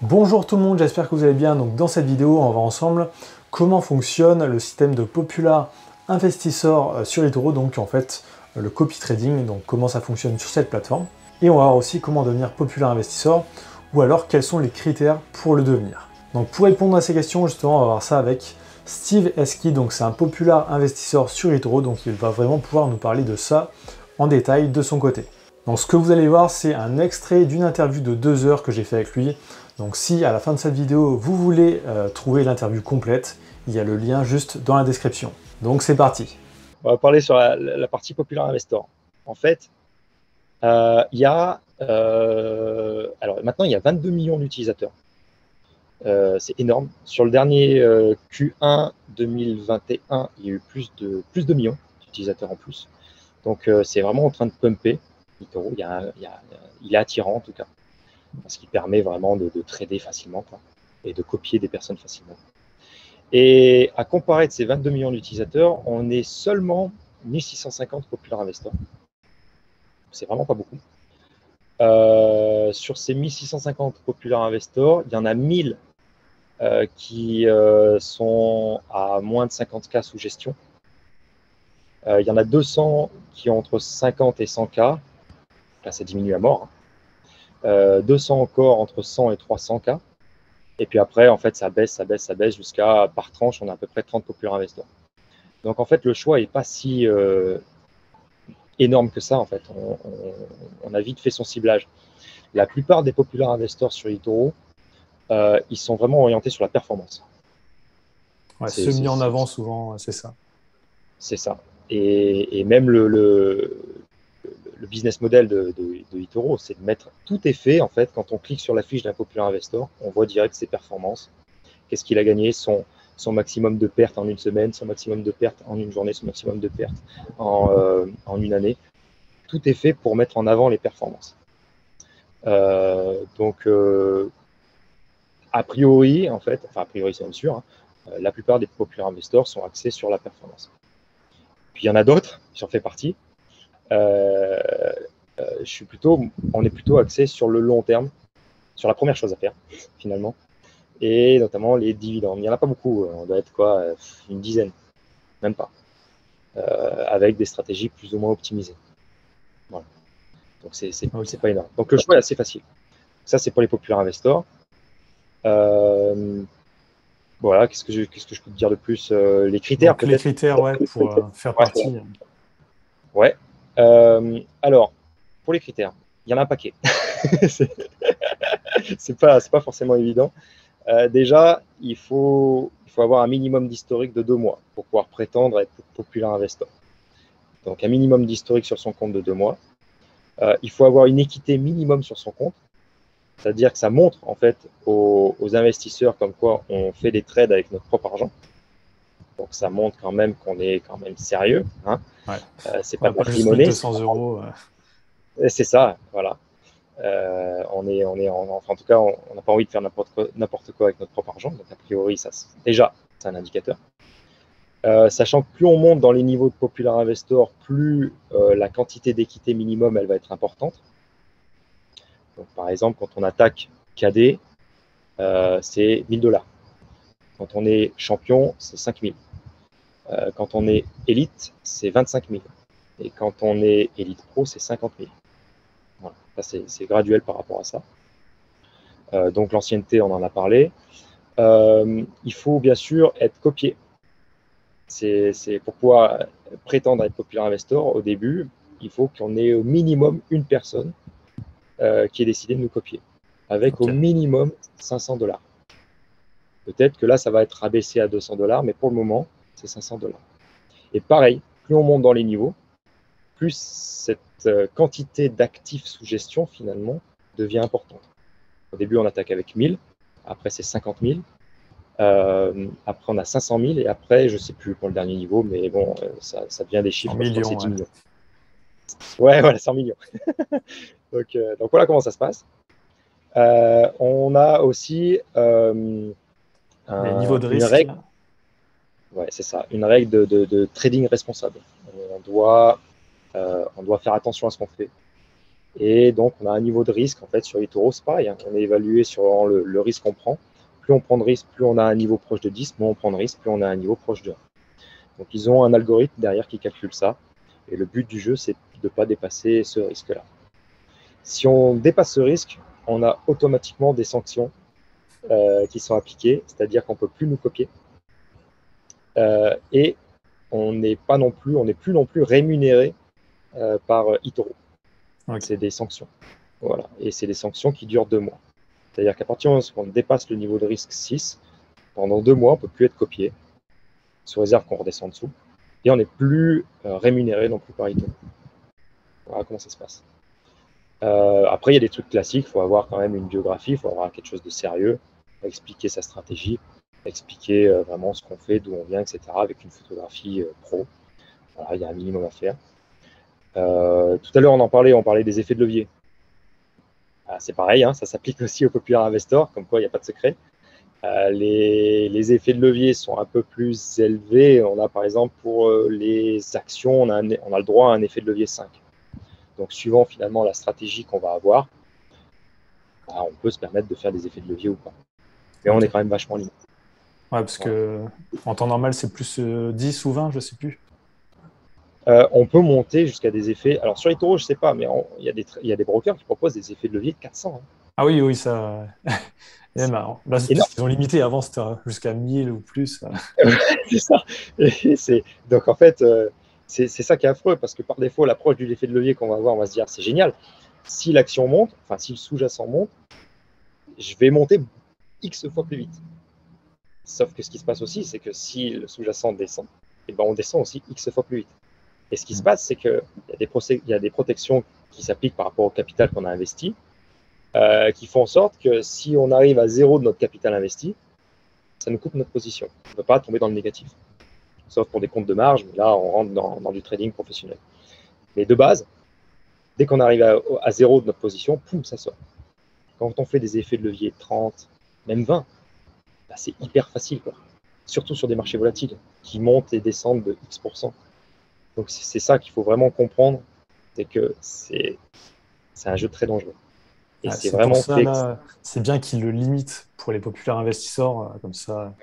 Bonjour tout le monde, j'espère que vous allez bien. Donc dans cette vidéo, on va voir ensemble comment fonctionne le système de Popular Investissor sur eToro, donc en fait le copy trading, donc comment ça fonctionne sur cette plateforme. Et on va voir aussi comment devenir Popular Investissor ou alors quels sont les critères pour le devenir. Donc pour répondre à ces questions, justement, on va voir ça avec Steve Esky, donc c'est un Popular Investissor sur eToro, donc il va vraiment pouvoir nous parler de ça en détail de son côté. Donc ce que vous allez voir, c'est un extrait d'une interview de 2 heures que j'ai fait avec lui. Donc si à la fin de cette vidéo, vous voulez trouver l'interview complète, il y a le lien juste dans la description. Donc c'est parti. On va parler sur la partie Popular Investor. En fait, alors maintenant, il y a 22 millions d'utilisateurs. C'est énorme. Sur le dernier Q1 2021, il y a eu plus de millions d'utilisateurs en plus. Donc, c'est vraiment en train de pumper. eToro, il est attirant en tout cas, parce qu'il permet vraiment de trader facilement, quoi, et de copier des personnes facilement. Et à comparer de ces 22 millions d'utilisateurs, on est seulement 1650 Popular Investors. C'est vraiment pas beaucoup. Sur ces 1650 Popular Investors, il y en a 1000 qui sont à moins de 50K sous gestion. Il y en a 200 qui ont entre 50 et 100K. Là, ça diminue à mort. 200 encore entre 100 et 300K. Et puis après, en fait, ça baisse jusqu'à, par tranche, on a à peu près 30 Popular Investors. Donc, en fait, le choix n'est pas si énorme que ça, en fait. On a vite fait son ciblage. La plupart des Popular Investors sur eToro, ils sont vraiment orientés sur la performance. Ouais, ceux mis en avant souvent, c'est ça. C'est ça. Et même le business model de eToro, c'est de mettre tout est fait, en fait, quand on clique sur la fiche d'un Popular Investor, on voit direct ses performances. Qu'est-ce qu'il a gagné, son maximum de pertes en une semaine, son maximum de pertes en une journée, son maximum de pertes en une année. Tout est fait pour mettre en avant les performances. Donc, a priori, en fait, enfin, a priori, c'est même sûr, hein, la plupart des Popular Investors sont axés sur la performance. Puis il y en a d'autres, j'en fais partie. On est plutôt axé sur le long terme, sur la première chose à faire, finalement, et notamment les dividendes. Il n'y en a pas beaucoup, on doit être quoi, une dizaine, même pas, avec des stratégies plus ou moins optimisées. Voilà. Donc c'est pas énorme. Donc le choix est assez facile. Ça, c'est pour les Popular Investors. Voilà, qu'est-ce que je peux te dire de plus, les critères peut-être. Les critères, ouais, pour faire partie. Ouais. Alors, pour les critères, il y en a un paquet. c'est pas forcément évident. Déjà, il faut avoir un minimum d'historique de 2 mois pour pouvoir prétendre être Popular Investor. Donc, un minimum d'historique sur son compte de 2 mois. Il faut avoir une équité minimum sur son compte. C'est-à-dire que ça montre en fait aux investisseurs comme quoi on fait des trades avec notre propre argent. Donc ça montre quand même qu'on est quand même sérieux. Hein. Ouais. C'est pas juste mettre 200 euros. C'est ça, voilà. En tout cas, on n'a pas envie de faire n'importe quoi avec notre propre argent. Donc a priori, déjà, c'est un indicateur. Sachant que plus on monte dans les niveaux de Popular Investor, plus la quantité d'équité minimum elle va être importante. Donc, par exemple, quand on attaque KD, c'est 1000 $. Quand on est champion, c'est 5000. Quand on est élite, c'est 25 000. Et quand on est élite pro, c'est 50 000. Voilà. C'est graduel par rapport à ça. Donc l'ancienneté, on en a parlé. Il faut bien sûr être copié. C'est pour pouvoir prétendre être Popular Investor au début, il faut qu'on ait au minimum une personne qui ait décidé de nous copier, avec au minimum 500 $. Peut-être que là, ça va être rabaissé à 200 $, mais pour le moment, c'est 500 $. Et pareil, plus on monte dans les niveaux, plus cette quantité d'actifs sous gestion, finalement, devient importante. Au début, on attaque avec 1000, après c'est 50 000, après on a 500 000, et après, je ne sais plus pour le dernier niveau, mais bon, ça devient des chiffres, je crois que c'est 10 millions. Ouais, voilà, 100 millions. donc voilà comment ça se passe. On a aussi les niveaux de risque. Une règle, ouais, c'est ça, une règle de trading responsable. On doit faire attention à ce qu'on fait. Et donc, on a un niveau de risque, en fait, sur eToro, c'est pareil, hein. On est évalué sur le risque qu'on prend. Plus on prend de risque, plus on a un niveau proche de 10, moins on prend de risque, plus on a un niveau proche de 1. Donc, ils ont un algorithme derrière qui calcule ça. Et le but du jeu, c'est de ne pas dépasser ce risque-là. Si on dépasse ce risque, on a automatiquement des sanctions qui sont appliquées, c'est-à-dire qu'on ne peut plus nous copier. Et on n'est plus non plus rémunéré par eToro. Okay. C'est des sanctions. Voilà. Et c'est des sanctions qui durent 2 mois. C'est-à-dire qu'à partir du moment où on dépasse le niveau de risque 6, pendant 2 mois, on ne peut plus être copié, sous réserve qu'on redescende en dessous. Et on n'est plus rémunéré non plus par eToro. Voilà comment ça se passe. Après, il y a des trucs classiques. Il faut avoir quand même une biographie, il faut avoir quelque chose de sérieux, expliquer sa stratégie, expliquer vraiment ce qu'on fait, d'où on vient, etc. avec une photographie pro. Voilà, il y a un minimum à faire. Tout à l'heure, on parlait des effets de levier. C'est pareil, hein, ça s'applique aussi au Popular Investor, comme quoi il n'y a pas de secret. Les effets de levier sont un peu plus élevés. On a par exemple pour les actions, on a le droit à un effet de levier 5. Donc suivant finalement la stratégie qu'on va avoir, on peut se permettre de faire des effets de levier ou pas. Mais on est quand même vachement limité. Ouais, parce que en temps normal, c'est plus 10 ou 20, je ne sais plus. On peut monter jusqu'à des effets. Alors sur eToro, je ne sais pas, mais il y a des brokers qui proposent des effets de levier de 400. Hein. Ah oui, ça. Et marrant. Là, c'est parce qu'ils ont limité. Avant, c'était jusqu'à 1000 ou plus. C'est ça. Donc en fait, c'est ça qui est affreux, parce que par défaut, l'approche du effet de levier qu'on va avoir, on va se dire c'est génial. Si l'action monte, enfin si le sous-jacent monte, je vais monter X fois plus vite. Sauf que ce qui se passe aussi, c'est que si le sous-jacent descend, et ben on descend aussi X fois plus vite. Et ce qui se passe, c'est qu'il y a des protections qui s'appliquent par rapport au capital qu'on a investi, qui font en sorte que si on arrive à 0 de notre capital investi, ça nous coupe notre position. On ne peut pas tomber dans le négatif. Sauf pour des comptes de marge, mais là, on rentre dans du trading professionnel. Mais de base, dès qu'on arrive à 0 de notre position, poum, ça sort. Quand on fait des effets de levier 30, même 20, bah, c'est hyper facile, quoi. Surtout sur des marchés volatiles qui montent et descendent de X%. Donc c'est ça qu'il faut vraiment comprendre, c'est que c'est un jeu très dangereux. Et c'est vraiment pour ça, fait là, c'est bien qu'ils le limitent pour les populaires investisseurs, comme ça,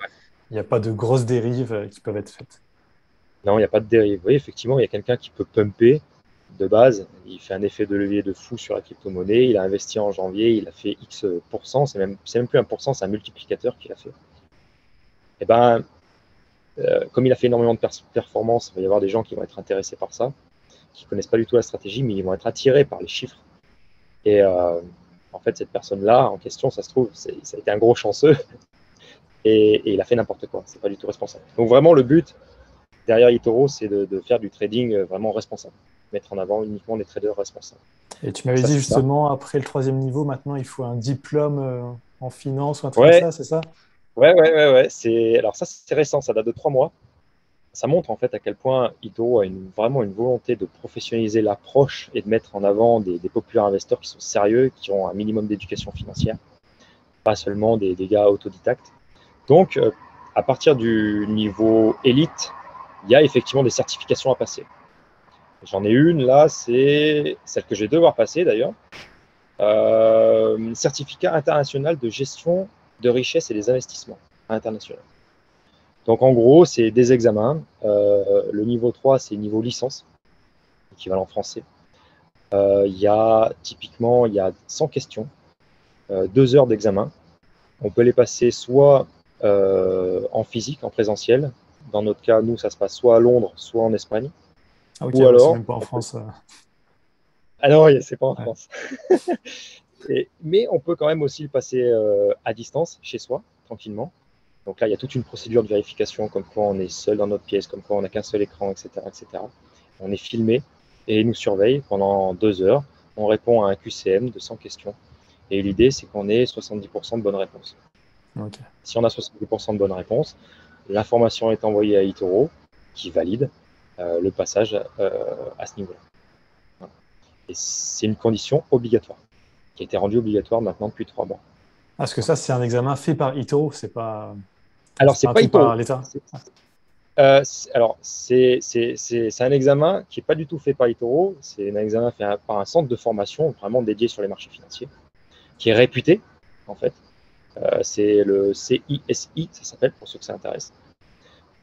il n'y a pas de grosses dérives qui peuvent être faites. Non, il n'y a pas de dérive. Oui, effectivement, il y a quelqu'un qui peut pumper de base, il fait un effet de levier de fou sur la crypto-monnaie, il a investi en janvier, il a fait X%, c'est même plus 1%, c'est un multiplicateur qu'il a fait. Et ben, comme il a fait énormément de performances, il va y avoir des gens qui vont être intéressés par ça, qui ne connaissent pas du tout la stratégie, mais ils vont être attirés par les chiffres. Et en fait, cette personne-là, en question, ça se trouve, ça a été un gros chanceux, et il a fait n'importe quoi, c'est pas du tout responsable. Donc vraiment, le but derrière eToro, c'est de faire du trading vraiment responsable, mettre en avant uniquement les traders responsables. Et tu m'avais dit justement, après le 3e niveau, maintenant, il faut un diplôme en finance ou un truc comme ça, c'est ça? Ouais. Alors ça, c'est récent, ça date de 3 mois. Ça montre en fait à quel point eToro a vraiment une volonté de professionnaliser l'approche et de mettre en avant des populaires investisseurs qui sont sérieux, qui ont un minimum d'éducation financière, pas seulement des gars autodidactes. Donc, à partir du niveau élite, il y a effectivement des certifications à passer. J'en ai une là, c'est celle que je vais devoir passer d'ailleurs. Certificat international de gestion de richesse et des investissements internationaux. Donc en gros, c'est des examens. Le niveau 3, c'est niveau licence, équivalent français. Il y a 100 questions, 2 heures d'examen. On peut les passer soit en physique, en présentiel. Dans notre cas, nous, ça se passe soit à Londres, soit en Espagne. Ah ok, ou alors, c'est même pas en France. Ah non, c'est pas en France. Mais on peut quand même aussi le passer à distance, chez soi, tranquillement. Donc là, il y a toute une procédure de vérification, comme quoi on est seul dans notre pièce, comme quoi on n'a qu'un seul écran, etc., etc. On est filmé et ils nous surveillent pendant 2 heures. On répond à un QCM de 100 questions. Et l'idée, c'est qu'on ait 70% de bonnes réponses. Okay. Si on a 70% de bonnes réponses, l'information est envoyée à eToro, qui valide le passage à ce niveau-là. Voilà. Et c'est une condition obligatoire, qui a été rendue obligatoire maintenant depuis 3 mois. Parce que ça, c'est un examen fait par eToro, c'est pas... Alors, c'est pas eToro. Par l'État. Alors, c'est un examen qui n'est pas du tout fait par eToro. C'est un examen fait par un centre de formation vraiment dédié sur les marchés financiers, qui est réputé, en fait. C'est le CISI, ça s'appelle, pour ceux que ça intéresse.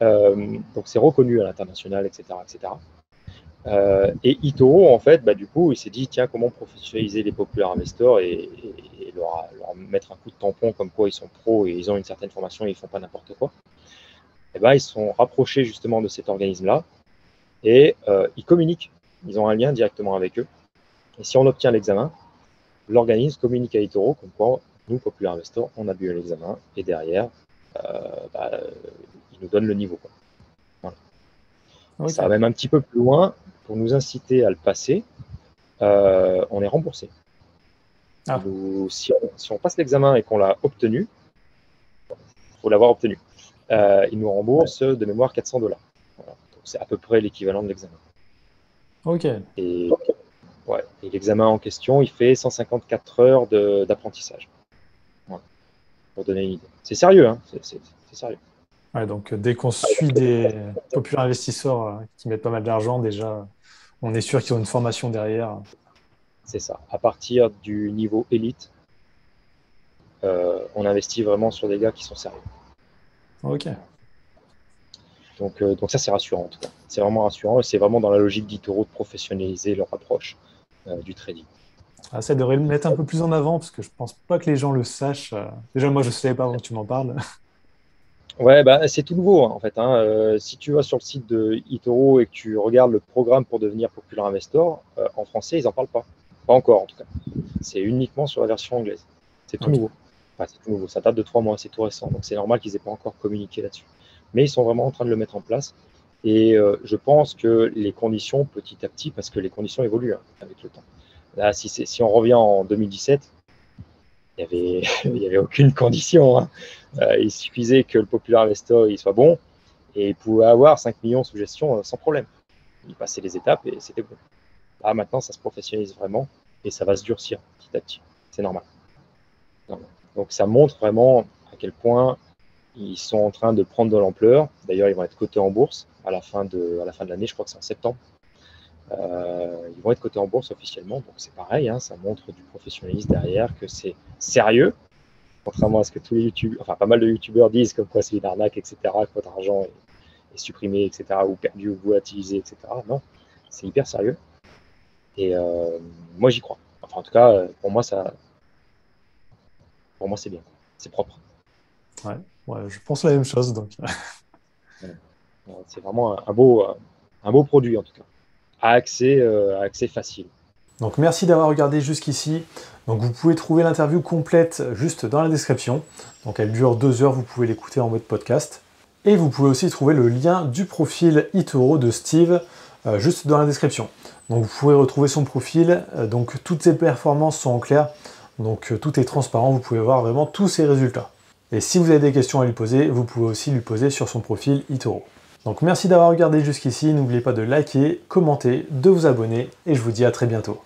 Donc, c'est reconnu à l'international, etc., etc. Et eToro, en fait, du coup, il s'est dit, tiens, comment professionnaliser les Popular Investors et leur mettre un coup de tampon comme quoi ils sont pros et ils ont une certaine formation et ils ne font pas n'importe quoi. Et ils se sont rapprochés justement de cet organisme-là et ils communiquent. Ils ont un lien directement avec eux. Et si on obtient l'examen, l'organisme communique à eToro comme quoi, nous, Popular Investors, on a bu l'examen et derrière, ils nous donnent le niveau, quoi. Voilà. Okay. Ça va même un petit peu plus loin. Pour nous inciter à le passer, on est remboursé. Ah. Si on passe l'examen et qu'on l'a obtenu, il faut l'avoir obtenu. Ils nous remboursent de mémoire $400. Voilà. C'est à peu près l'équivalent de l'examen. Ok. Et l'examen en question, il fait 154 heures d'apprentissage. Voilà. Pour donner une idée. C'est sérieux, hein, c'est sérieux. Ouais, donc dès qu'on suit des populaires investisseurs qui mettent pas mal d'argent, déjà, on est sûr qu'ils ont une formation derrière. C'est ça. À partir du niveau élite, on investit vraiment sur des gars qui sont sérieux. Ok. Donc ça, c'est rassurant en tout cas. C'est vraiment rassurant et c'est vraiment dans la logique d'eToro de professionnaliser leur approche du trading. Ah, ça devrait le mettre un peu plus en avant parce que je pense pas que les gens le sachent. Déjà, moi, je ne savais pas avant que tu m'en parles. Ouais, c'est tout nouveau en fait. Si tu vas sur le site de eToro et que tu regardes le programme pour devenir Popular Investor, en français, ils n'en parlent pas. Pas encore en tout cas. C'est uniquement sur la version anglaise. C'est tout nouveau. Enfin, c'est tout nouveau. Ça date de 3 mois, c'est tout récent. Donc c'est normal qu'ils n'aient pas encore communiqué là-dessus. Mais ils sont vraiment en train de le mettre en place. Et je pense que les conditions, petit à petit, parce que les conditions évoluent avec le temps. Là, si on revient en 2017, il n'y avait aucune condition. Il suffisait que le Popular Investor il soit bon et il pouvait avoir 5 millions sous gestion sans problème. Il passait les étapes et c'était bon. Là, maintenant, ça se professionnalise vraiment et ça va se durcir petit à petit. C'est normal. Donc, ça montre vraiment à quel point ils sont en train de prendre de l'ampleur. D'ailleurs, ils vont être cotés en bourse à la fin de l'année. Je crois que c'est en septembre. Ils vont être cotés en bourse officiellement. Donc, c'est pareil. Ça montre du professionnalisme derrière, que c'est sérieux. Contrairement à ce que tous les youtubeurs, enfin pas mal de youtubeurs disent, comme quoi c'est une arnaque, etc., que votre argent est supprimé, etc., ou perdu, ou volatilisé, etc. Non, c'est hyper sérieux. Et moi, j'y crois. Enfin, en tout cas, pour moi, c'est bien. C'est propre. Ouais, je pense la même chose. Donc. C'est vraiment un beau produit, en tout cas, à accès facile. Donc merci d'avoir regardé jusqu'ici. Donc vous pouvez trouver l'interview complète juste dans la description. Donc elle dure 2 heures, vous pouvez l'écouter en mode podcast. Et vous pouvez aussi trouver le lien du profil eToro de Steve juste dans la description. Donc vous pouvez retrouver son profil, donc toutes ses performances sont en clair, donc tout est transparent, vous pouvez voir vraiment tous ses résultats. Et si vous avez des questions à lui poser, vous pouvez aussi lui poser sur son profil eToro. Donc merci d'avoir regardé jusqu'ici, n'oubliez pas de liker, commenter, de vous abonner, et je vous dis à très bientôt.